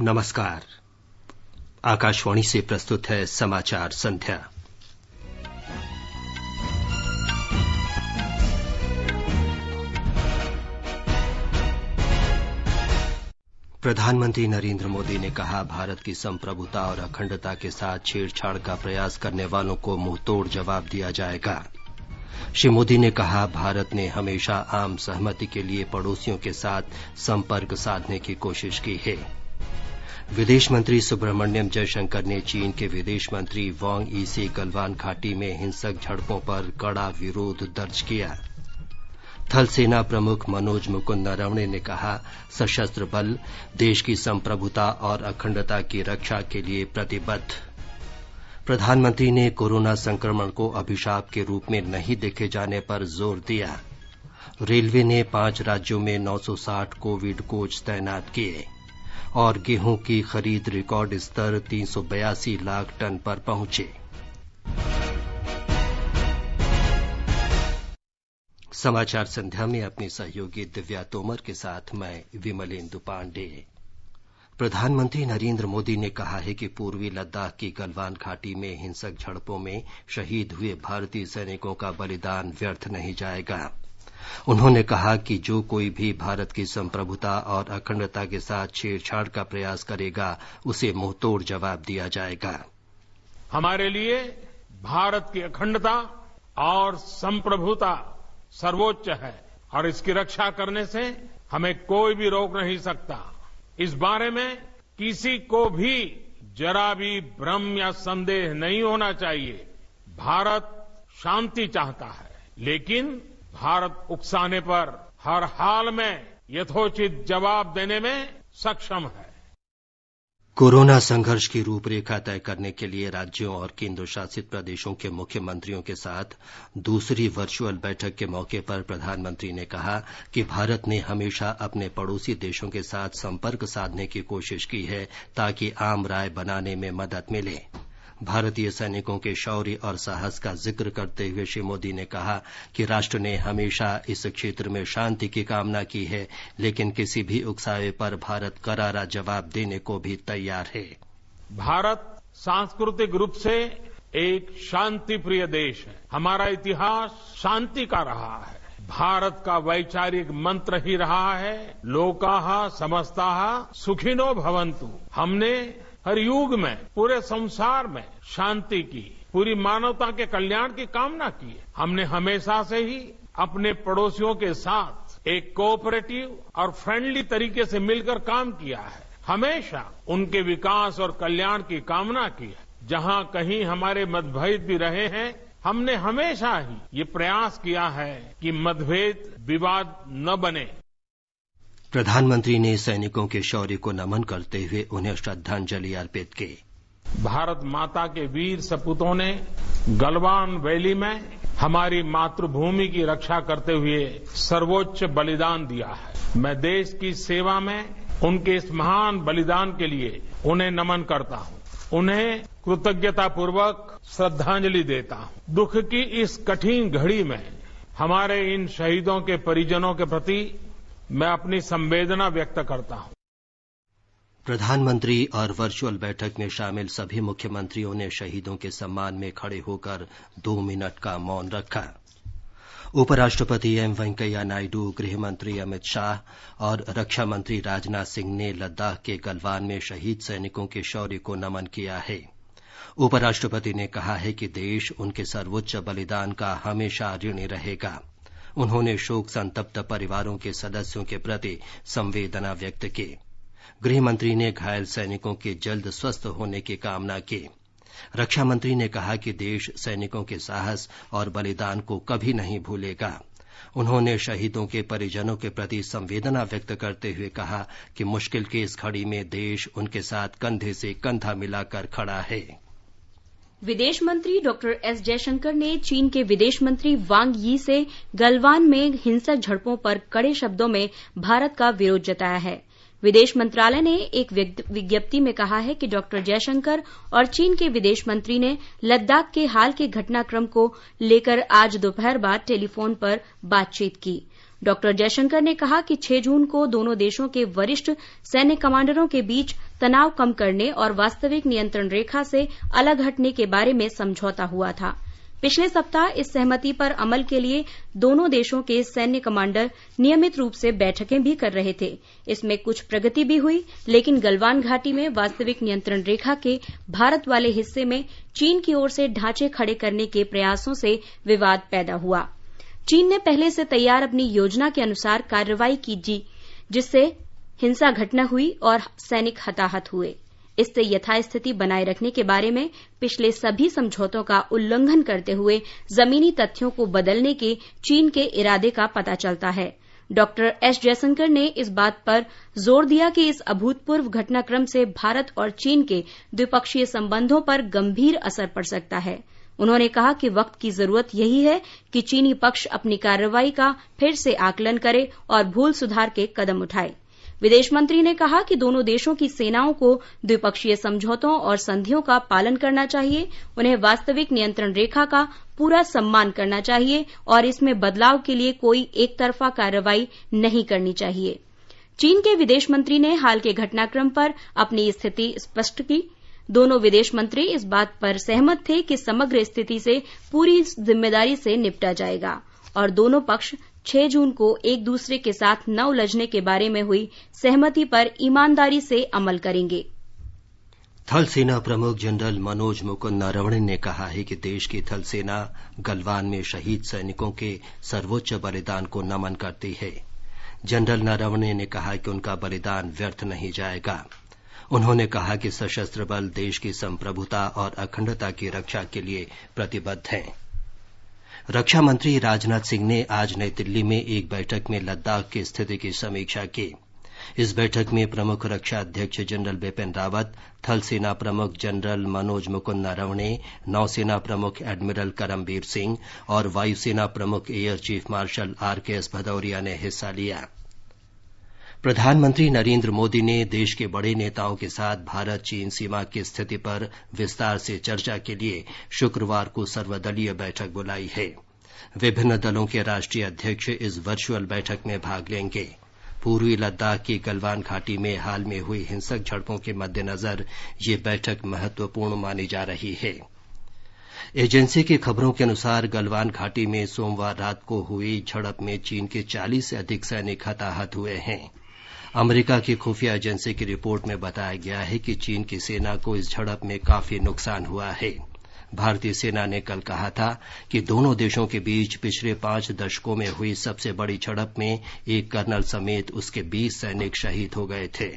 नमस्कार। आकाशवाणी से प्रस्तुत है समाचार संध्या। प्रधानमंत्री नरेंद्र मोदी ने कहा, भारत की संप्रभुता और अखंडता के साथ छेड़छाड़ का प्रयास करने वालों को मुंहतोड़ जवाब दिया जाएगा। श्री मोदी ने कहा, भारत ने हमेशा आम सहमति के लिए पड़ोसियों के साथ संपर्क साधने की कोशिश की है। विदेश मंत्री सुब्रमण्यम जयशंकर ने चीन के विदेश मंत्री वांग यी से गलवान घाटी में हिंसक झड़पों पर कड़ा विरोध दर्ज किया। थल सेना प्रमुख मनोज मुकुंद नरवणे ने कहा, सशस्त्र बल देश की संप्रभुता और अखंडता की रक्षा के लिए प्रतिबद्ध। प्रधानमंत्री ने कोरोना संक्रमण को अभिशाप के रूप में नहीं देखे जाने पर जोर दिया। रेलवे ने 5 राज्यों में 960 कोविड कोच तैनात किए और गेहूं की खरीद रिकॉर्ड स्तर 382 लाख टन पर पहुंचे। समाचार संध्या में अपनी सहयोगी दिव्या तोमर के साथ मैं विमलेंदु पांडे। प्रधानमंत्री नरेंद्र मोदी ने कहा है कि पूर्वी लद्दाख की गलवान घाटी में हिंसक झड़पों में शहीद हुए भारतीय सैनिकों का बलिदान व्यर्थ नहीं जाएगा। उन्होंने कहा कि जो कोई भी भारत की संप्रभुता और अखंडता के साथ छेड़छाड़ का प्रयास करेगा, उसे मुंहतोड़ जवाब दिया जाएगा। हमारे लिए भारत की अखंडता और संप्रभुता सर्वोच्च है और इसकी रक्षा करने से हमें कोई भी रोक नहीं सकता। इस बारे में किसी को भी जरा भी भ्रम या संदेह नहीं होना चाहिए। भारत शांति चाहता है, लेकिन भारत उकसाने पर हर हाल में यथोचित जवाब देने में सक्षम है। कोरोना संघर्ष की रूपरेखा तय करने के लिए राज्यों और केंद्र शासित प्रदेशों के मुख्यमंत्रियों के साथ दूसरी वर्चुअल बैठक के मौके पर प्रधानमंत्री ने कहा कि भारत ने हमेशा अपने पड़ोसी देशों के साथ संपर्क साधने की कोशिश की है ताकि आम राय बनाने में मदद मिले। भारतीय सैनिकों के शौर्य और साहस का जिक्र करते हुए श्री मोदी ने कहा कि राष्ट्र ने हमेशा इस क्षेत्र में शांति की कामना की है, लेकिन किसी भी उकसावे पर भारत करारा जवाब देने को भी तैयार है। भारत सांस्कृतिक रूप से एक शांति प्रिय देश है। हमारा इतिहास शांति का रहा है। भारत का वैचारिक मंत्र ही रहा है, लोकाः समस्ताः सुखिनो भवन्तु। हमने हर युग में पूरे संसार में शांति की, पूरी मानवता के कल्याण की कामना की है। हमने हमेशा से ही अपने पड़ोसियों के साथ एक कोऑपरेटिव और फ्रेंडली तरीके से मिलकर काम किया है। हमेशा उनके विकास और कल्याण की कामना की है। जहां कहीं हमारे मतभेद भी रहे हैं, हमने हमेशा ही ये प्रयास किया है कि मतभेद विवाद न बने। प्रधानमंत्री ने सैनिकों के शौर्य को नमन करते हुए उन्हें श्रद्धांजलि अर्पित की। भारत माता के वीर सपूतों ने गलवान वैली में हमारी मातृभूमि की रक्षा करते हुए सर्वोच्च बलिदान दिया है। मैं देश की सेवा में उनके इस महान बलिदान के लिए उन्हें नमन करता हूं। उन्हें कृतज्ञतापूर्वक श्रद्धांजलि देता हूं। दुख की इस कठिन घड़ी में हमारे इन शहीदों के परिजनों के प्रति मैं अपनी संवेदना व्यक्त करता हूं। प्रधानमंत्री और वर्चुअल बैठक में शामिल सभी मुख्यमंत्रियों ने शहीदों के सम्मान में खड़े होकर 2 मिनट का मौन रखा। उपराष्ट्रपति एम वेंकैया नायडू, गृहमंत्री अमित शाह और रक्षा मंत्री राजनाथ सिंह ने लद्दाख के गलवान में शहीद सैनिकों के शौर्य को नमन किया है। उपराष्ट्रपति ने कहा है कि देश उनके सर्वोच्च बलिदान का हमेशा ऋणी रहेगा। उन्होंने शोक संतप्त परिवारों के सदस्यों के प्रति संवेदना व्यक्त की। गृहमंत्री ने घायल सैनिकों के जल्द स्वस्थ होने की कामना की। रक्षा मंत्री ने कहा कि देश सैनिकों के साहस और बलिदान को कभी नहीं भूलेगा। उन्होंने शहीदों के परिजनों के प्रति संवेदना व्यक्त करते हुए कहा कि मुश्किल की इस घड़ी में देश उनके साथ कंधे से कंधा मिलाकर खड़ा है। विदेश मंत्री डॉक्टर एस जयशंकर ने चीन के विदेश मंत्री वांग यी से गलवान में हिंसक झड़पों पर कड़े शब्दों में भारत का विरोध जताया है। विदेश मंत्रालय ने एक विज्ञप्ति में कहा है कि डॉक्टर जयशंकर और चीन के विदेश मंत्री ने लद्दाख के हाल के घटनाक्रम को लेकर आज दोपहर बाद टेलीफोन पर बातचीत की। डॉक्टर जयशंकर ने कहा कि 6 जून को दोनों देशों के वरिष्ठ सैन्य कमांडरों के बीच तनाव कम करने और वास्तविक नियंत्रण रेखा से अलग हटने के बारे में समझौता हुआ था। पिछले सप्ताह इस सहमति पर अमल के लिए दोनों देशों के सैन्य कमांडर नियमित रूप से बैठकें भी कर रहे थे। इसमें कुछ प्रगति भी हुई, लेकिन गलवान घाटी में वास्तविक नियंत्रण रेखा के भारत वाले हिस्से में चीन की ओर से ढांचे खड़े करने के प्रयासों से विवाद पैदा हुआ। चीन ने पहले से तैयार अपनी योजना के अनुसार कार्रवाई की, जिससे हिंसा घटना हुई और सैनिक हताहत हुए। इससे यथास्थिति बनाए रखने के बारे में पिछले सभी समझौतों का उल्लंघन करते हुए जमीनी तथ्यों को बदलने के चीन के इरादे का पता चलता है। डॉक्टर एस जयशंकर ने इस बात पर जोर दिया कि इस अभूतपूर्व घटनाक्रम से भारत और चीन के द्विपक्षीय संबंधों पर गंभीर असर पड़ सकता है। उन्होंने कहा कि वक्त की जरूरत यही है कि चीनी पक्ष अपनी कार्रवाई का फिर से आकलन करे और भूल सुधार के कदम उठाए। विदेश मंत्री ने कहा कि दोनों देशों की सेनाओं को द्विपक्षीय समझौतों और संधियों का पालन करना चाहिए, उन्हें वास्तविक नियंत्रण रेखा का पूरा सम्मान करना चाहिए और इसमें बदलाव के लिए कोई एकतरफा कार्रवाई नहीं करनी चाहिए। चीन के विदेश मंत्री ने हाल के घटनाक्रम पर अपनी स्थिति स्पष्ट की। दोनों विदेश मंत्री इस बात पर सहमत थे कि समग्र स्थिति से पूरी जिम्मेदारी से निपटा जाएगा और दोनों पक्ष 6 जून को एक दूसरे के साथ न उलझने के बारे में हुई सहमति पर ईमानदारी से अमल करेंगे। थल सेना प्रमुख जनरल मनोज मुकुंद नरवणे ने कहा है कि देश की थल सेना गलवान में शहीद सैनिकों के सर्वोच्च बलिदान को नमन करती है। जनरल नरवणे ने कहा कि उनका बलिदान व्यर्थ नहीं जाएगा। उन्होंने कहा कि सशस्त्र बल देश की संप्रभुता और अखंडता की रक्षा के लिए प्रतिबद्ध हैं। रक्षा मंत्री राजनाथ सिंह ने आज नई दिल्ली में एक बैठक में लद्दाख की स्थिति की समीक्षा की। इस बैठक में प्रमुख रक्षा अध्यक्ष जनरल बिपिन रावत, थल सेना प्रमुख जनरल मनोज मुकुंद नरवणे, नौसेना प्रमुख एडमिरल करमबीर सिंह और वायुसेना प्रमुख air chief marshal RKS Bhadauria ने हिस्सा लिया। प्रधानमंत्री नरेंद्र मोदी ने देश के बड़े नेताओं के साथ भारत चीन सीमा की स्थिति पर विस्तार से चर्चा के लिए शुक्रवार को सर्वदलीय बैठक बुलाई है। विभिन्न दलों के राष्ट्रीय अध्यक्ष इस वर्चुअल बैठक में भाग लेंगे। पूर्वी लद्दाख की गलवान घाटी में हाल में हुई हिंसक झड़पों के मद्देनजर ये बैठक महत्वपूर्ण मानी जा रही है। एजेंसी की खबरों के अनुसार गलवान घाटी में सोमवार रात को हुई झड़प में चीन के 40 से अधिक सैनिक हताहत हुए हैं। अमेरिका की खुफिया एजेंसी की रिपोर्ट में बताया गया है कि चीन की सेना को इस झड़प में काफी नुकसान हुआ है। भारतीय सेना ने कल कहा था कि दोनों देशों के बीच पिछले 5 दशकों में हुई सबसे बड़ी झड़प में एक कर्नल समेत उसके 20 सैनिक शहीद हो गए थे।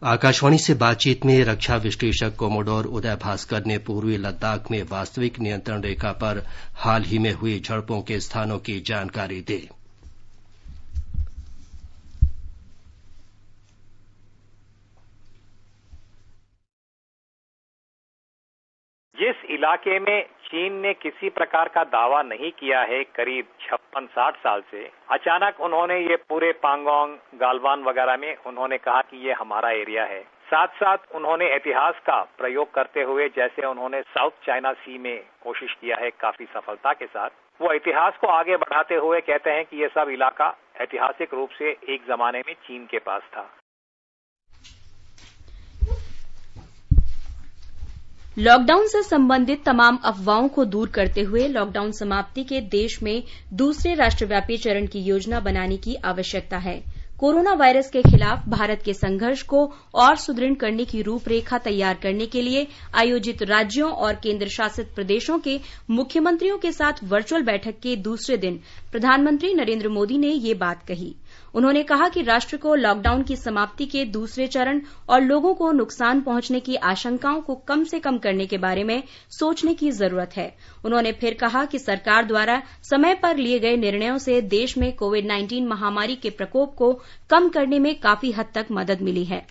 आकाशवाणी से बातचीत में रक्षा विश्लेषक कोमोडोर उदय भास्कर ने पूर्वी लद्दाख में वास्तविक नियंत्रण रेखा पर हाल ही में हुई झड़पों के स्थानों की जानकारी दी। जिस इलाके में चीन ने किसी प्रकार का दावा नहीं किया है करीब 56-60 साल से, अचानक उन्होंने ये पूरे पांगोंग, गालवान वगैरह में उन्होंने कहा कि ये हमारा एरिया है। साथ साथ उन्होंने इतिहास का प्रयोग करते हुए, जैसे उन्होंने साउथ चाइना सी में कोशिश किया है काफी सफलता के साथ, वो इतिहास को आगे बढ़ाते हुए कहते हैं कि ये सब इलाका ऐतिहासिक रूप से एक जमाने में चीन के पास था। लॉकडाउन से संबंधित तमाम अफवाहों को दूर करते हुए लॉकडाउन समाप्ति के देश में दूसरे राष्ट्रव्यापी चरण की योजना बनाने की आवश्यकता है। कोरोना वायरस के खिलाफ भारत के संघर्ष को और सुदृढ़ करने की रूपरेखा तैयार करने के लिए आयोजित राज्यों और केंद्र शासित प्रदेशों के मुख्यमंत्रियों के साथ वर्चुअल बैठक के दूसरे दिन प्रधानमंत्री नरेंद्र मोदी ने ये बात कही। उन्होंने कहा कि राष्ट्र को लॉकडाउन की समाप्ति के दूसरे चरण और लोगों को नुकसान पहुंचने की आशंकाओं को कम से कम करने के बारे में सोचने की जरूरत है। उन्होंने फिर कहा कि सरकार द्वारा समय पर लिए गए निर्णयों से देश में कोविड-19 महामारी के प्रकोप को कम करने में काफी हद तक मदद मिली है।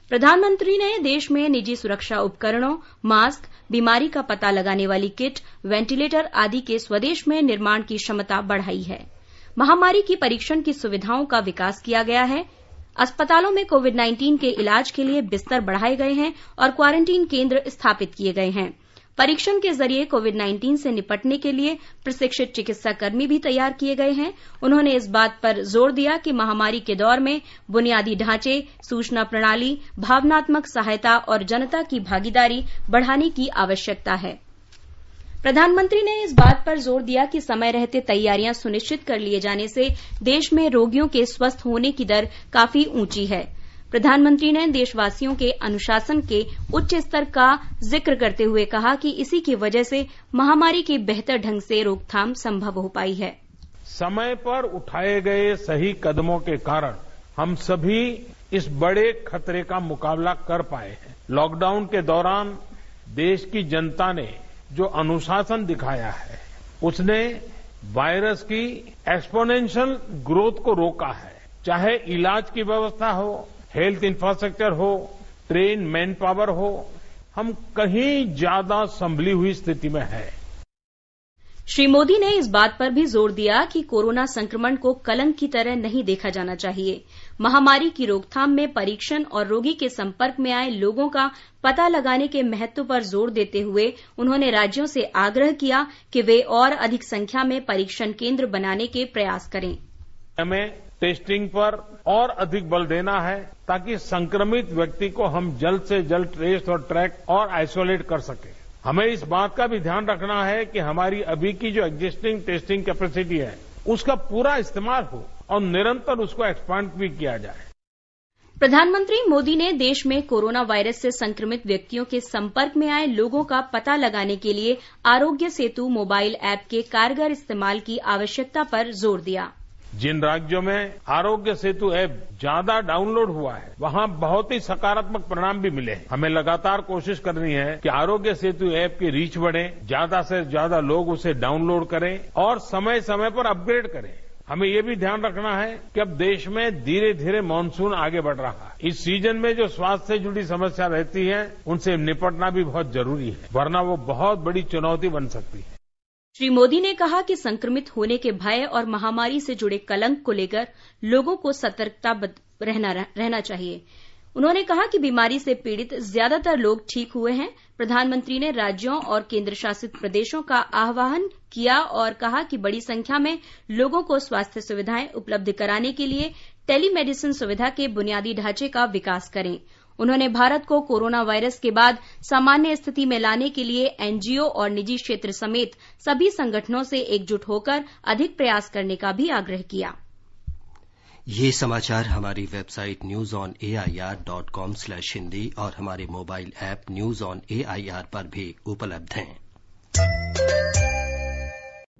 प्रधानमंत्री ने देश में निजी सुरक्षा उपकरणों, मास्क, बीमारी का पता लगाने वाली किट, वेंटिलेटर आदि के स्वदेश में निर्माण की क्षमता बढ़ाई है। महामारी की परीक्षण की सुविधाओं का विकास किया गया है। अस्पतालों में कोविड-19 के इलाज के लिए बिस्तर बढ़ाए गए हैं और क्वारंटीन केंद्र स्थापित किए गए हैं। परीक्षण के जरिए कोविड-19 से निपटने के लिए प्रशिक्षित चिकित्साकर्मी भी तैयार किए गए हैं। उन्होंने इस बात पर जोर दिया कि महामारी के दौर में बुनियादी ढांचे, सूचना प्रणाली, भावनात्मक सहायता और जनता की भागीदारी बढ़ाने की आवश्यकता है। प्रधानमंत्री ने इस बात पर जोर दिया कि समय रहते तैयारियां सुनिश्चित कर लिए जाने से देश में रोगियों के स्वस्थ होने की दर काफी ऊंची है। प्रधानमंत्री ने देशवासियों के अनुशासन के उच्च स्तर का जिक्र करते हुए कहा कि इसी की वजह से महामारी की बेहतर ढंग से रोकथाम संभव हो पाई है। समय पर उठाए गए सही कदमों के कारण हम सभी इस बड़े खतरे का मुकाबला कर पाए हैं। लॉकडाउन के दौरान देश की जनता ने जो अनुशासन दिखाया है, उसने वायरस की एक्सपोनेंशियल ग्रोथ को रोका है। चाहे इलाज की व्यवस्था हो, हेल्थ इंफ्रास्ट्रक्चर हो, ट्रेन मैन पावर हो, हम कहीं ज्यादा संभली हुई स्थिति में है। श्री मोदी ने इस बात पर भी जोर दिया कि कोरोना संक्रमण को कलंक की तरह नहीं देखा जाना चाहिए। महामारी की रोकथाम में परीक्षण और रोगी के संपर्क में आए लोगों का पता लगाने के महत्व पर जोर देते हुए उन्होंने राज्यों से आग्रह किया कि वे और अधिक संख्या में परीक्षण केंद्र बनाने के प्रयास करें। हमें टेस्टिंग पर और अधिक बल देना है ताकि संक्रमित व्यक्ति को हम जल्द से जल्द ट्रेस और ट्रैक और आइसोलेट कर सकें। हमें इस बात का भी ध्यान रखना है कि हमारी अभी की जो एग्जिस्टिंग टेस्टिंग कैपेसिटी है, उसका पूरा इस्तेमाल हो और निरंतर उसको एक्सपांड भी किया जाए। प्रधानमंत्री मोदी ने देश में कोरोना वायरस से संक्रमित व्यक्तियों के संपर्क में आए लोगों का पता लगाने के लिए आरोग्य सेतु मोबाइल ऐप के कारगर इस्तेमाल की आवश्यकता पर जोर दिया। जिन राज्यों में आरोग्य सेतु ऐप ज्यादा डाउनलोड हुआ है, वहां बहुत ही सकारात्मक परिणाम भी मिले हैं। हमें लगातार कोशिश करनी है कि आरोग्य सेतु ऐप की रीच बढ़े, ज्यादा से ज्यादा लोग उसे डाउनलोड करें और समय समय पर अपग्रेड करें। हमें ये भी ध्यान रखना है कि अब देश में धीरे धीरे मानसून आगे बढ़ रहा है। इस सीजन में जो स्वास्थ्य से जुड़ी समस्या रहती है, उनसे निपटना भी बहुत जरूरी है, वरना वो बहुत बड़ी चुनौती बन सकती है। श्री मोदी ने कहा कि संक्रमित होने के भय और महामारी से जुड़े कलंक को लेकर लोगों को सतर्कता रहना चाहिए। उन्होंने कहा कि बीमारी से पीड़ित ज्यादातर लोग ठीक हुए हैं। प्रधानमंत्री ने राज्यों और केंद्र शासित प्रदेशों का आह्वान किया और कहा कि बड़ी संख्या में लोगों को स्वास्थ्य सुविधाएं उपलब्ध कराने के लिए टेलीमेडिसिन सुविधा के बुनियादी ढांचे का विकास करें। उन्होंने भारत को कोरोना वायरस के बाद सामान्य स्थिति में लाने के लिए एनजीओ और निजी क्षेत्र समेत सभी संगठनों से एकजुट होकर अधिक प्रयास करने का भी आग्रह किया। ये समाचार हमारी वेबसाइट newsonair.com/hindi और हमारे mobile app news on AIR पर भी उपलब्ध हैं।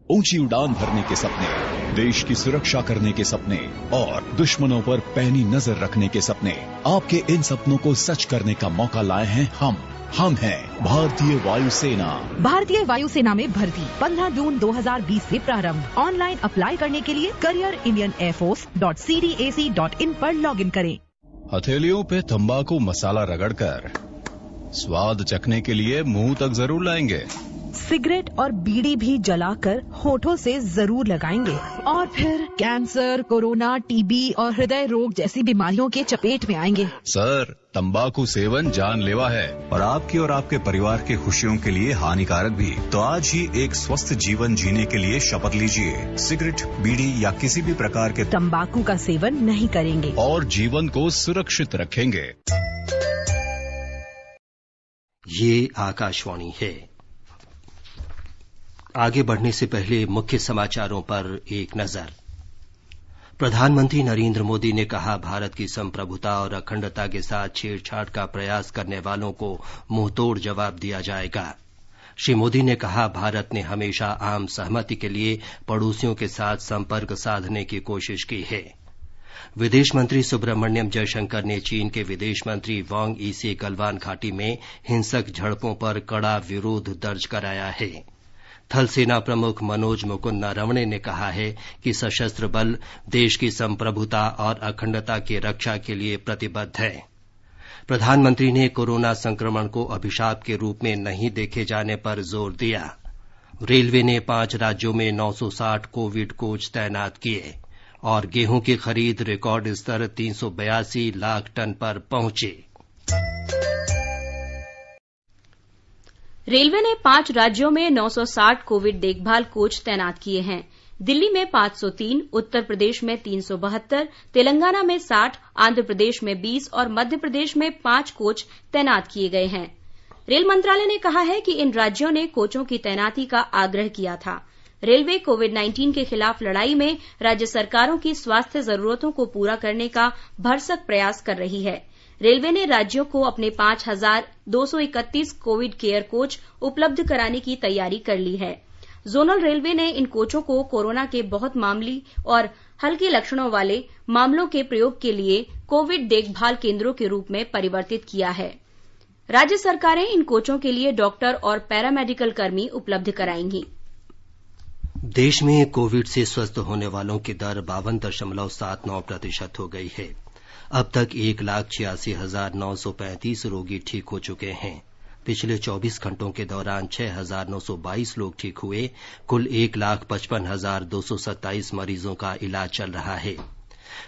ऊंची उड़ान भरने के सपने, देश की सुरक्षा करने के सपने और दुश्मनों पर पैनी नजर रखने के सपने, आपके इन सपनों को सच करने का मौका लाए हैं हम हैं भारतीय वायुसेना। भारतीय वायुसेना में भर्ती 15 जून 2020 से प्रारंभ। ऑनलाइन अप्लाई करने के लिए careerindianairforce.cdac.in पर लॉगिन करें। हथेलियों पे तंबाकू मसाला रगड़कर स्वाद चखने के लिए मुंह तक जरूर लाएंगे। सिगरेट और बीड़ी भी जलाकर होठों से जरूर लगाएंगे और फिर कैंसर, कोरोना, टीबी और हृदय रोग जैसी बीमारियों के चपेट में आएंगे। सर, तंबाकू सेवन जानलेवा है और आपकी और आपके परिवार की खुशियों के लिए हानिकारक भी। तो आज ही एक स्वस्थ जीवन जीने के लिए शपथ लीजिए। सिगरेट, बीड़ी या किसी भी प्रकार के तंबाकू का सेवन नहीं करेंगे और जीवन को सुरक्षित रखेंगे। ये आकाशवाणी है। आगे बढ़ने से पहले मुख्य समाचारों पर एक नजर। प्रधानमंत्री नरेंद्र मोदी ने कहा, भारत की संप्रभुता और अखंडता के साथ छेड़छाड़ का प्रयास करने वालों को मुंहतोड़ जवाब दिया जाएगा। श्री मोदी ने कहा, भारत ने हमेशा आम सहमति के लिए पड़ोसियों के साथ संपर्क साधने की कोशिश की है। विदेश मंत्री सुब्रमण्यम जयशंकर ने चीन के विदेश मंत्री वांग यी से गलवान घाटी में हिंसक झड़पों पर कड़ा विरोध दर्ज कराया है। थल सेना प्रमुख मनोज मुकुंद नरवणे ने कहा है कि सशस्त्र बल देश की संप्रभुता और अखंडता की रक्षा के लिए प्रतिबद्ध है। प्रधानमंत्री ने कोरोना संक्रमण को अभिशाप के रूप में नहीं देखे जाने पर जोर दिया। रेलवे ने 5 राज्यों में 960 कोविड कोच तैनात किए और गेहूं की खरीद रिकॉर्ड स्तर 382 लाख टन पर पहुंची। रेलवे ने 5 राज्यों में 960 कोविड देखभाल कोच तैनात किए हैं। दिल्ली में 503, उत्तर प्रदेश में 372, तेलंगाना में 60, आंध्र प्रदेश में 20 और मध्य प्रदेश में 5 कोच तैनात किए गए हैं। रेल मंत्रालय ने कहा है कि इन राज्यों ने कोचों की तैनाती का आग्रह किया था। रेलवे कोविड-19 के खिलाफ लड़ाई में राज्य सरकारों की स्वास्थ्य जरूरतों को पूरा करने का भरसक प्रयास कर रही है। रेलवे ने राज्यों को अपने 5,231 कोविड केयर कोच उपलब्ध कराने की तैयारी कर ली है। जोनल रेलवे ने इन कोचों को कोरोना के बहुत मामूली और हल्के लक्षणों वाले मामलों के प्रयोग के लिए कोविड देखभाल केंद्रों के रूप में परिवर्तित किया है। राज्य सरकारें इन कोचों के लिए डॉक्टर और पैरामेडिकल कर्मी उपलब्ध कराएंगी। देश में कोविड से स्वस्थ होने वालों की दर 52.79% हो गई है। अब तक 1,86,935 रोगी ठीक हो चुके हैं। पिछले 24 घंटों के दौरान 6,922 लोग ठीक हुए। कुल 1,55,227 मरीजों का इलाज चल रहा है।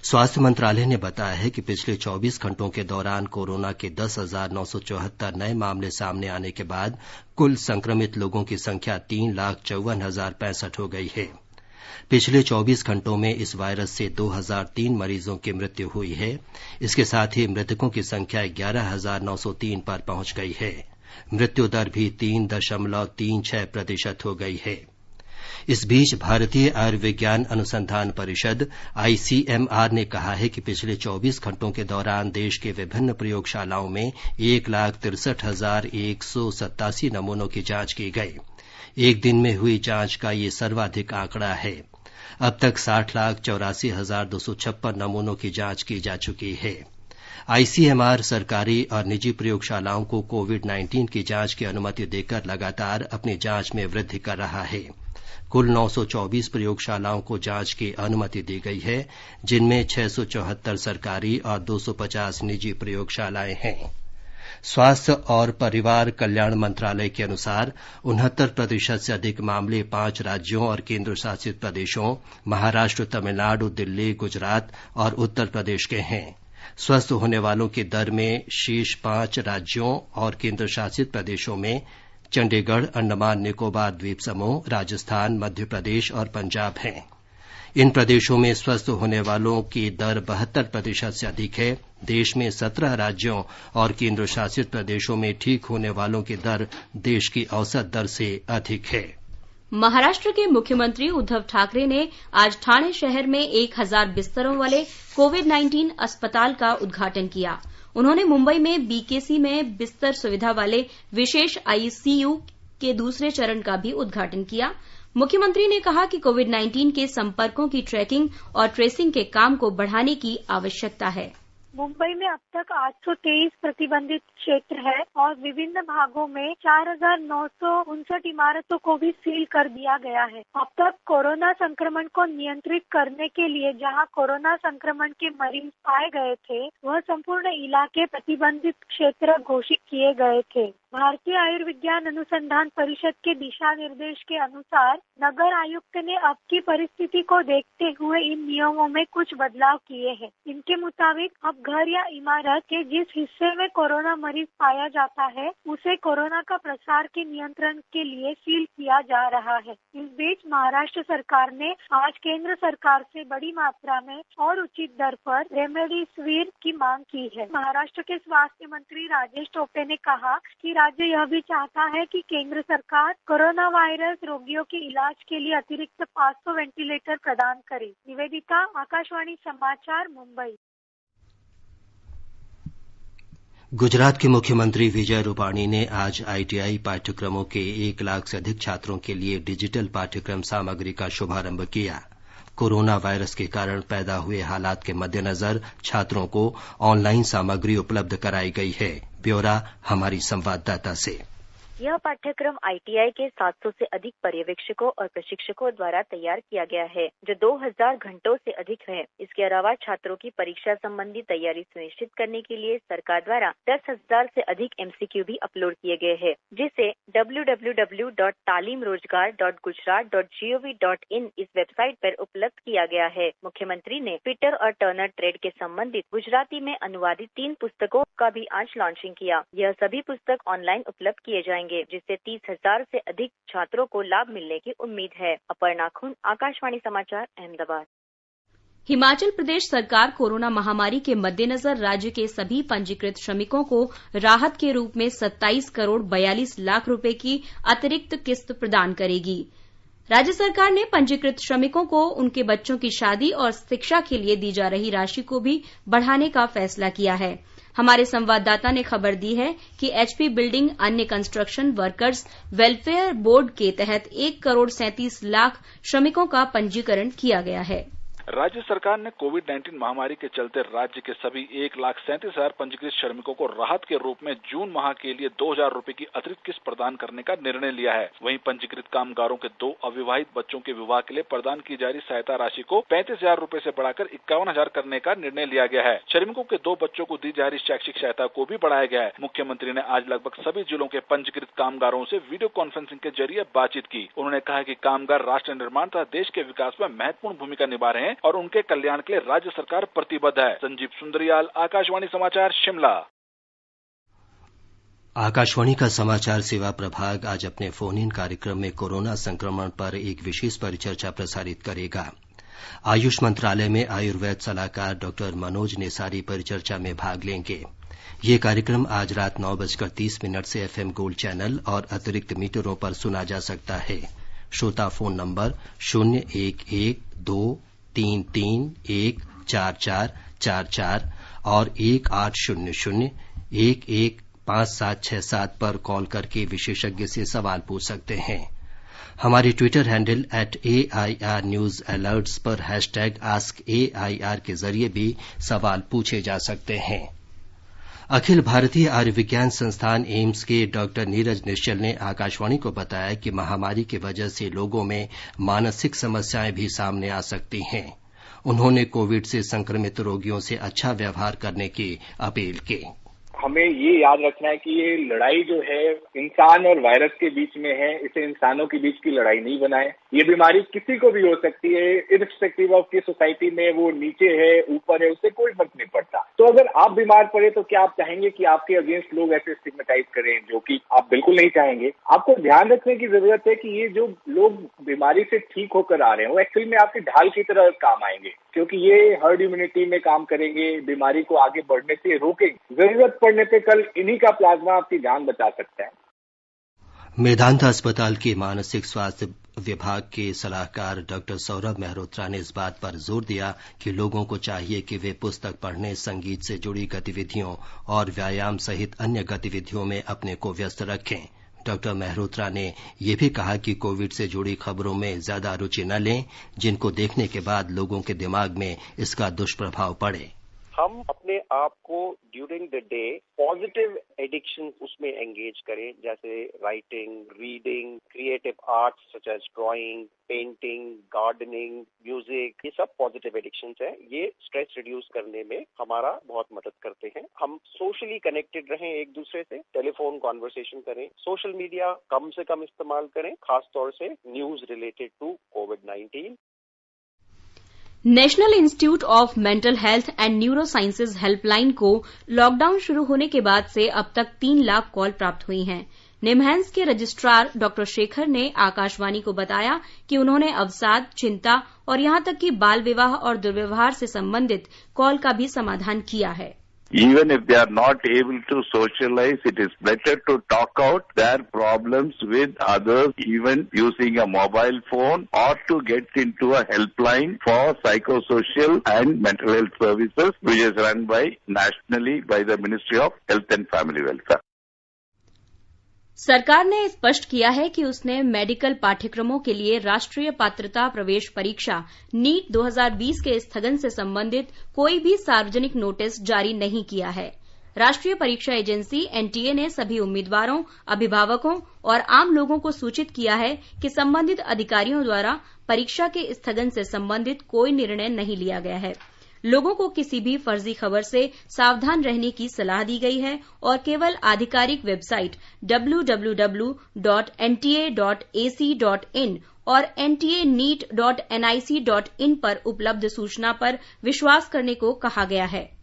स्वास्थ्य मंत्रालय ने बताया है कि पिछले 24 घंटों के दौरान कोरोना के 10,974 नए मामले सामने आने के बाद कुल संक्रमित लोगों की संख्या 3,54,065 हो गई है। पिछले 24 घंटों में इस वायरस से 2003 मरीजों की मृत्यु हुई है। इसके साथ ही मृतकों की संख्या 11,903 पर पहुंच गई है। मृत्यु दर भी 3.36% हो गई है। इस बीच भारतीय आयुर्विज्ञान अनुसंधान परिषद आईसीएमआर ने कहा है कि पिछले 24 घंटों के दौरान देश के विभिन्न प्रयोगशालाओं में 1,63,187 नमूनों की जांच की गई। एक दिन में हुई जांच का ये सर्वाधिक आंकड़ा है। अब तक 60,84,256 नमूनों की जांच की जा चुकी है। आईसीएमआर सरकारी और निजी प्रयोगशालाओं को कोविड-19 की जांच की अनुमति देकर लगातार अपनी जांच में वृद्धि कर रहा है। कुल 924 प्रयोगशालाओं को जांच की अनुमति दी गई है, जिनमें 674 सरकारी और 250 निजी प्रयोगशालाएं हैं। स्वास्थ्य और परिवार कल्याण मंत्रालय के अनुसार 69% से अधिक मामले 5 राज्यों और केंद्र शासित प्रदेशों महाराष्ट्र, तमिलनाडु, दिल्ली, गुजरात और उत्तर प्रदेश के हैं। स्वस्थ होने वालों की दर में शीर्ष 5 राज्यों और केंद्र शासित प्रदेशों में चंडीगढ़, अंडमान निकोबार द्वीप समूह, राजस्थान, मध्य प्रदेश और पंजाब हैं। इन प्रदेशों में स्वस्थ होने वालों की दर 72% से अधिक है। देश में 17 राज्यों और केंद्र शासित प्रदेशों में ठीक होने वालों की दर देश की औसत दर से अधिक है। महाराष्ट्र के मुख्यमंत्री उद्धव ठाकरे ने आज ठाणे शहर में 1,000 बिस्तरों वाले कोविड-19 अस्पताल का उद्घाटन किया। उन्होंने मुंबई में बीकेसी में बिस्तर सुविधा वाले विशेष आईसीयू के दूसरे चरण का भी उद्घाटन किया। मुख्यमंत्री ने कहा कि कोविड-19 के संपर्कों की ट्रैकिंग और ट्रेसिंग के काम को बढ़ाने की आवश्यकता है। मुंबई में अब तक 823 प्रतिबंधित क्षेत्र है और विभिन्न भागों में 4,959 इमारतों को भी सील कर दिया गया है। अब तक कोरोना संक्रमण को नियंत्रित करने के लिए जहां कोरोना संक्रमण के मरीज पाए गए थे, वह संपूर्ण इलाके प्रतिबंधित क्षेत्र घोषित किए गए थे। भारतीय आयुर्विज्ञान अनुसंधान परिषद के दिशा निर्देश के अनुसार नगर आयुक्त ने अब की परिस्थिति को देखते हुए इन नियमों में कुछ बदलाव किए हैं। इनके मुताबिक अब घर या इमारत के जिस हिस्से में कोरोना मरीज पाया जाता है, उसे कोरोना का प्रसार के नियंत्रण के लिए सील किया जा रहा है। इस बीच महाराष्ट्र सरकार ने आज केंद्र सरकार से बड़ी मात्रा में और उचित दर पर रेमडेसिविर की मांग की है। महाराष्ट्र के स्वास्थ्य मंत्री राजेश टोपे ने कहा कि राज्य यह भी चाहता है कि केंद्र सरकार कोरोना वायरस रोगियों के इलाज के लिए अतिरिक्त 500 वेंटिलेटर प्रदान करे। निवेदिता, आकाशवाणी समाचार, मुंबई। गुजरात के मुख्यमंत्री विजय रूपाणी ने आज आईटीआई पाठ्यक्रमों के 1 लाख से अधिक छात्रों के लिए डिजिटल पाठ्यक्रम सामग्री का शुभारंभ किया। कोरोना वायरस के कारण पैदा हुए हालात के मद्देनजर छात्रों को ऑनलाइन सामग्री उपलब्ध कराई गई है। ब्यौरा हमारी संवाददाता से। यह पाठ्यक्रम आईटीआई के 700 से अधिक पर्यवेक्षकों और प्रशिक्षकों द्वारा तैयार किया गया है, जो 2000 घंटों से अधिक है। इसके अलावा छात्रों की परीक्षा संबंधी तैयारी सुनिश्चित करने के लिए सरकार द्वारा 10,000 से अधिक एमसीक्यू भी अपलोड किए गए हैं, जिसे www.talimrojgar.gujarat.gov.in इस वेबसाइट पर उपलब्ध किया गया है। मुख्यमंत्री ने ट्विटर और टर्नर ट्रेड के संबंधित गुजराती में अनुवादित 3 पुस्तकों का भी आज लॉन्चिंग किया। यह सभी पुस्तक ऑनलाइन उपलब्ध किए जाएंगे। जाएंगे, जिससे 30,000 से अधिक छात्रों को लाभ मिलने की उम्मीद है। अपर्णा खुन, आकाशवाणी समाचार, अहमदाबाद। हिमाचल प्रदेश सरकार कोरोना महामारी के मद्देनजर राज्य के सभी पंजीकृत श्रमिकों को राहत के रूप में 27 करोड़ 42 लाख रुपए की अतिरिक्त किस्त प्रदान करेगी। राज्य सरकार ने पंजीकृत श्रमिकों को उनके बच्चों की शादी और शिक्षा के लिए दी जा रही राशि को भी बढ़ाने का फैसला किया है। हमारे संवाददाता ने खबर दी है कि एचपी बिल्डिंग अन्य कंस्ट्रक्शन वर्कर्स वेलफेयर बोर्ड के तहत 1 करोड़ 37 लाख श्रमिकों का पंजीकरण किया गया है। राज्य सरकार ने कोविड-19 महामारी के चलते राज्य के सभी 1,37,000 पंजीकृत श्रमिकों को राहत के रूप में जून माह के लिए 2,000 रुपए की अतिरिक्त किस्त प्रदान करने का निर्णय लिया है। वहीं पंजीकृत कामगारों के 2 अविवाहित बच्चों के विवाह के लिए प्रदान की जा रही सहायता राशि को 35,000 रुपए से बढ़ाकर 51,000 करने का निर्णय लिया गया है। श्रमिकों के 2 बच्चों को दी जा रही शैक्षिक सहायता को भी बढ़ाया गया है। मुख्यमंत्री ने आज लगभग सभी जिलों के पंजीकृत कामगारों से वीडियो कॉन्फ्रेंसिंग के जरिए बातचीत की। उन्होंने कहा कि कामगार राष्ट्र निर्माण तथा देश के विकास में महत्वपूर्ण भूमिका निभा रहे हैं और उनके कल्याण के लिए राज्य सरकार प्रतिबद्ध है। संजीव सुंदरियाल, आकाशवाणी समाचार, शिमला। आकाशवाणी का समाचार सेवा प्रभाग आज अपने फोन इन कार्यक्रम में कोरोना संक्रमण पर एक विशेष परिचर्चा प्रसारित करेगा। आयुष मंत्रालय में आयुर्वेद सलाहकार डॉ मनोज नेसारी परिचर्चा में भाग लेंगे। ये कार्यक्रम आज रात 9:30 से एफएम गोल्ड चैनल और अतिरिक्त मीटरों पर सुना जा सकता है। श्रोता फोन नंबर 011-233-14444 और 1800-115767 पर कॉल करके विशेषज्ञ से सवाल पूछ सकते हैं। हमारे Twitter handle @AIR News Alerts पर #AskAIR के जरिए भी सवाल पूछे जा सकते हैं। अखिल भारतीय आयुर्विज्ञान संस्थान एम्स के डॉक्टर नीरज निश्चल ने आकाशवाणी को बताया कि महामारी की वजह से लोगों में मानसिक समस्याएं भी सामने आ सकती हैं। उन्होंने कोविड से संक्रमित रोगियों से अच्छा व्यवहार करने की अपील की। हमें ये याद रखना है कि ये लड़ाई जो है इंसान और वायरस के बीच में है, इसे इंसानों के बीच की लड़ाई नहीं बनाए। ये बीमारी किसी को भी हो सकती है, इर्रिस्पेक्टिव ऑफ की सोसाइटी में वो नीचे है ऊपर है, उससे कोई फर्क नहीं पड़ता। तो अगर आप बीमार पड़े तो क्या आप चाहेंगे कि आपके अगेंस्ट लोग ऐसे स्टिग्मेटाइज करें, जो कि आप बिल्कुल नहीं चाहेंगे। आपको ध्यान रखने की जरूरत है कि ये जो लोग बीमारी से ठीक होकर आ रहे हैं वो एक्चुअली में आपकी ढाल की तरह काम आएंगे, क्योंकि ये हर्ड इम्यूनिटी में काम करेंगे, बीमारी को आगे बढ़ने से रोकेंगे। जरूरत पड़ने पे कल इन्हीं का प्लाज्मा आपकी जान बचा सकता है। मेदांता अस्पताल के मानसिक स्वास्थ्य विभाग के सलाहकार डॉ सौरभ मेहरोत्रा ने इस बात पर जोर दिया कि लोगों को चाहिए कि वे पुस्तक पढ़ने, संगीत से जुड़ी गतिविधियों और व्यायाम सहित अन्य गतिविधियों में अपने को व्यस्त रखें। डॉ मेहरोत्रा ने यह भी कहा कि कोविड से जुड़ी खबरों में ज्यादा रुचि न लें, जिनको देखने के बाद लोगों के दिमाग में इसका दुष्प्रभाव पड़े। हम अपने आप को during the day positive addiction उसमें एंगेज करें, जैसे writing, reading, creative arts such as drawing, painting, gardening, music, ये सब पॉजिटिव एडिक्शंस हैं। ये स्ट्रेस रिड्यूस करने में हमारा बहुत मदद करते हैं। हम सोशली कनेक्टेड रहें एक दूसरे से, टेलीफोन कॉन्वर्सेशन करें, सोशल मीडिया कम से कम इस्तेमाल करें, खासतौर से न्यूज रिलेटेड टू कोविड-19। National institute of mental health and neurosciences helpline को लॉकडाउन शुरू होने के बाद से अब तक 3 लाख कॉल प्राप्त हुई हैं। निमहैंस के रजिस्ट्रार डॉ शेखर ने आकाशवाणी को बताया कि उन्होंने अवसाद, चिंता और यहां तक कि बाल विवाह और दुर्व्यवहार से संबंधित कॉल का भी समाधान किया है। Even if they are not able to socialize, it is better to talk out their problems with others, even using a mobile phone, or to get into a helpline for psychosocial and mental health services, which is run by nationally by the Ministry of Health and Family Welfare. सरकार ने स्पष्ट किया है कि उसने medical पाठ्यक्रमों के लिए राष्ट्रीय पात्रता प्रवेश परीक्षा नीट 2020 के स्थगन से संबंधित कोई भी सार्वजनिक नोटिस जारी नहीं किया है। राष्ट्रीय परीक्षा एजेंसी एनटीए ने सभी उम्मीदवारों, अभिभावकों और आम लोगों को सूचित किया है कि संबंधित अधिकारियों द्वारा परीक्षा के स्थगन से संबंधित कोई निर्णय नहीं लिया गया है। लोगों को किसी भी फर्जी खबर से सावधान रहने की सलाह दी गई है और केवल आधिकारिक वेबसाइट www.nta.ac.in और ntaneet.nic.in पर उपलब्ध सूचना पर विश्वास करने को कहा गया है।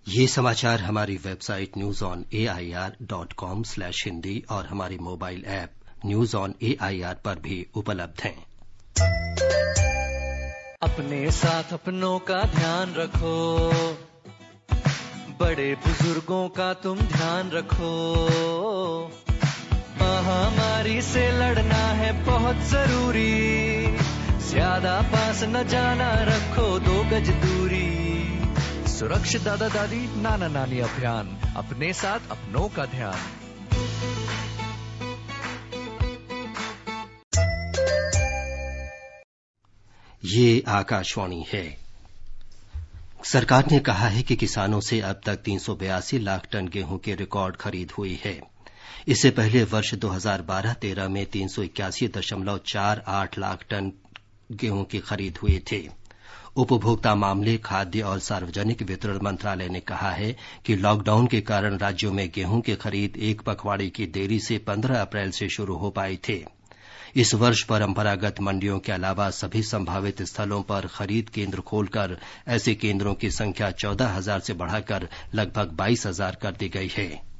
ये समाचार हमारी वेबसाइट newsonair.com/हिंदी और हमारे mobile app news on AIR पर भी उपलब्ध हैं। अपने साथ अपनों का ध्यान रखो, बड़े बुजुर्गों का तुम ध्यान रखो। महामारी से लड़ना है बहुत जरूरी, ज्यादा पास न जाना, रखो 2 गज दूरी। सुरक्षित दादा दादी नाना नानी अभियान, अपने साथ अपनों का ध्यान। ये आकाशवाणी है। सरकार ने कहा है कि किसानों से अब तक 382 लाख टन गेहूं की रिकॉर्ड खरीद हुई है। इससे पहले वर्ष 2012-13 में 381.48 लाख टन गेहूं की खरीद हुई थी। उपभोक्ता मामले, खाद्य और सार्वजनिक वितरण मंत्रालय ने कहा है कि लॉकडाउन के कारण राज्यों में गेहूं की खरीद 1 पखवाड़े की देरी से 15 अप्रैल से शुरू हो पाई थी। इस वर्ष परंपरागत मंडियों के अलावा सभी संभावित स्थलों पर खरीद केंद्र खोलकर ऐसे केंद्रों की संख्या 14,000 से बढ़ाकर लगभग 22,000 कर दी गई है।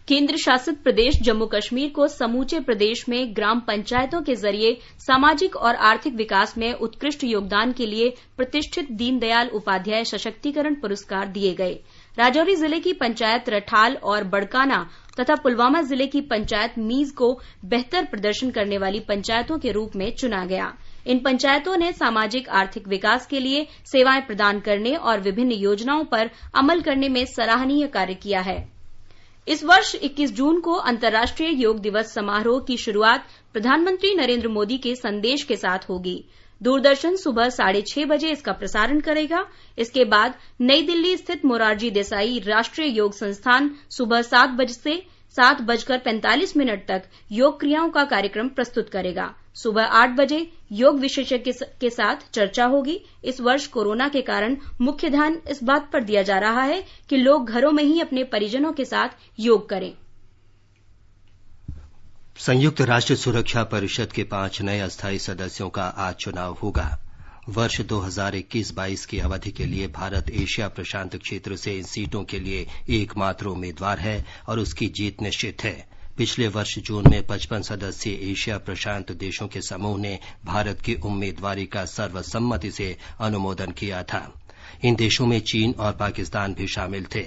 केंद्र शासित प्रदेश जम्मू कश्मीर को समूचे प्रदेश में ग्राम पंचायतों के जरिए सामाजिक और आर्थिक विकास में उत्कृष्ट योगदान के लिए प्रतिष्ठित दीनदयाल उपाध्याय सशक्तिकरण पुरस्कार दिए गए। राजौरी जिले की पंचायत रठाल और बड़काना तथा पुलवामा जिले की पंचायत मीज को बेहतर प्रदर्शन करने वाली पंचायतों के रूप में चुना गया। इन पंचायतों ने सामाजिक आर्थिक विकास के लिए सेवाएं प्रदान करने और विभिन्न योजनाओं पर अमल करने में सराहनीय कार्य किया है। इस वर्ष 21 जून को अंतर्राष्ट्रीय योग दिवस समारोह की शुरूआत प्रधानमंत्री नरेंद्र मोदी के संदेश के साथ होगी। दूरदर्शन सुबह 6:30 बजे इसका प्रसारण करेगा। इसके बाद नई दिल्ली स्थित मोरारजी देसाई राष्ट्रीय योग संस्थान सुबह 7 बजे से 7:45 तक योग क्रियाओं का कार्यक्रम प्रस्तुत करेगा। सुबह 8 बजे योग विशेषज्ञ के साथ चर्चा होगी। इस वर्ष कोरोना के कारण मुख्य ध्यान इस बात पर दिया जा रहा है कि लोग घरों में ही अपने परिजनों के साथ योग करें। संयुक्त राष्ट्र सुरक्षा परिषद के 5 नए अस्थायी सदस्यों का आज चुनाव होगा। वर्ष 2021-22 की अवधि के लिए भारत एशिया प्रशांत क्षेत्र से इन सीटों के लिए एकमात्र उम्मीदवार है और उसकी जीत निश्चित है। पिछले वर्ष जून में 55 सदस्यीय एशिया प्रशांत देशों के समूह ने भारत की उम्मीदवारी का सर्वसम्मति से अनुमोदन किया था। इन देशों में चीन और पाकिस्तान भी शामिल थे।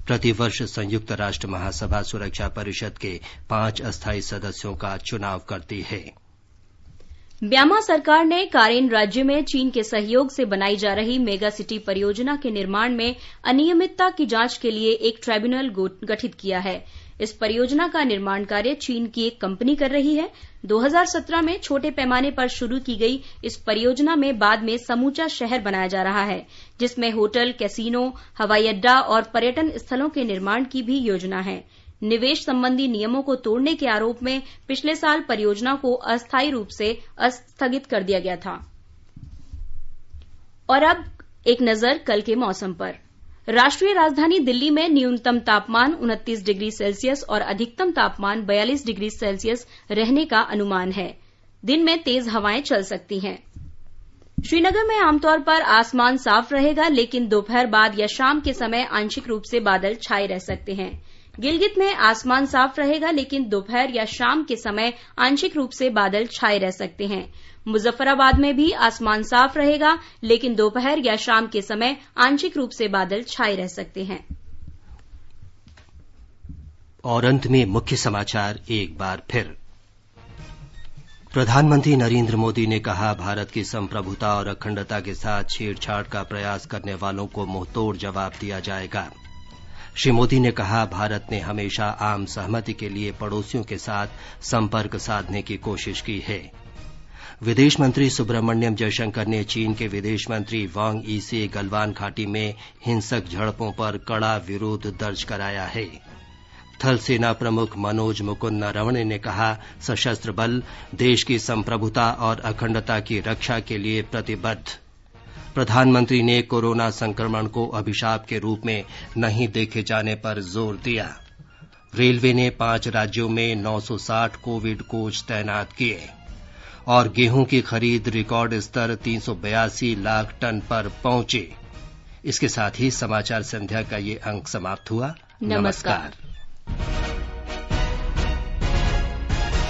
प्रतिवर्ष संयुक्त राष्ट्र महासभा सुरक्षा परिषद के 5 अस्थायी सदस्यों का चुनाव करती है। म्यांमार सरकार ने कारेन राज्य में चीन के सहयोग से बनाई जा रही मेगा सिटी परियोजना के निर्माण में अनियमितता की जांच के लिए एक ट्राइब्यूनल गठित किया है। इस परियोजना का निर्माण कार्य चीन की एक कंपनी कर रही है। 2017 में छोटे पैमाने पर शुरू की गई इस परियोजना में बाद में समूचा शहर बनाया जा रहा है, जिसमें होटल, कैसीनो, हवाई अड्डा और पर्यटन स्थलों के निर्माण की भी योजना है। निवेश संबंधी नियमों को तोड़ने के आरोप में पिछले साल परियोजना को अस्थायी रूप से स्थगित कर दिया गया था। और अब एक नजर कल के मौसम पर। राष्ट्रीय राजधानी दिल्ली में न्यूनतम तापमान 29 डिग्री सेल्सियस और अधिकतम तापमान 42 डिग्री सेल्सियस रहने का अनुमान है। दिन में तेज हवाएं चल सकती हैं। श्रीनगर में आमतौर पर आसमान साफ रहेगा, लेकिन दोपहर बाद या शाम के समय आंशिक रूप से बादल छाए रह सकते हैं। गिलगित में आसमान साफ रहेगा, लेकिन दोपहर या शाम के समय आंशिक रूप से बादल छाए रह सकते हैं। मुजफ्फराबाद में भी आसमान साफ रहेगा, लेकिन दोपहर या शाम के समय आंशिक रूप से बादल छाए रह सकते हैं। और अंत में मुख्य समाचार एक बार फिर। प्रधानमंत्री नरेंद्र मोदी ने कहा, भारत की संप्रभुता और अखंडता के साथ छेड़छाड़ का प्रयास करने वालों को मुंहतोड़ जवाब दिया जाएगा। श्री मोदी ने कहा, भारत ने हमेशा आम सहमति के लिए पड़ोसियों के साथ संपर्क साधने की कोशिश की है। विदेश मंत्री सुब्रमण्यम जयशंकर ने चीन के विदेश मंत्री वांग यी से गलवान घाटी में हिंसक झड़पों पर कड़ा विरोध दर्ज कराया है। थल सेना प्रमुख मनोज मुकुंद नरवणे ने कहा, सशस्त्र बल देश की संप्रभुता और अखंडता की रक्षा के लिए प्रतिबद्ध। प्रधानमंत्री ने कोरोना संक्रमण को अभिशाप के रूप में नहीं देखे जाने पर जोर दिया। रेलवे ने 5 राज्यों में 960 कोविड कोच तैनात किए और गेहूं की खरीद रिकॉर्ड स्तर 382 लाख टन पर पहुंची। इसके साथ ही समाचार संध्या का ये अंक समाप्त हुआ। नमस्कार।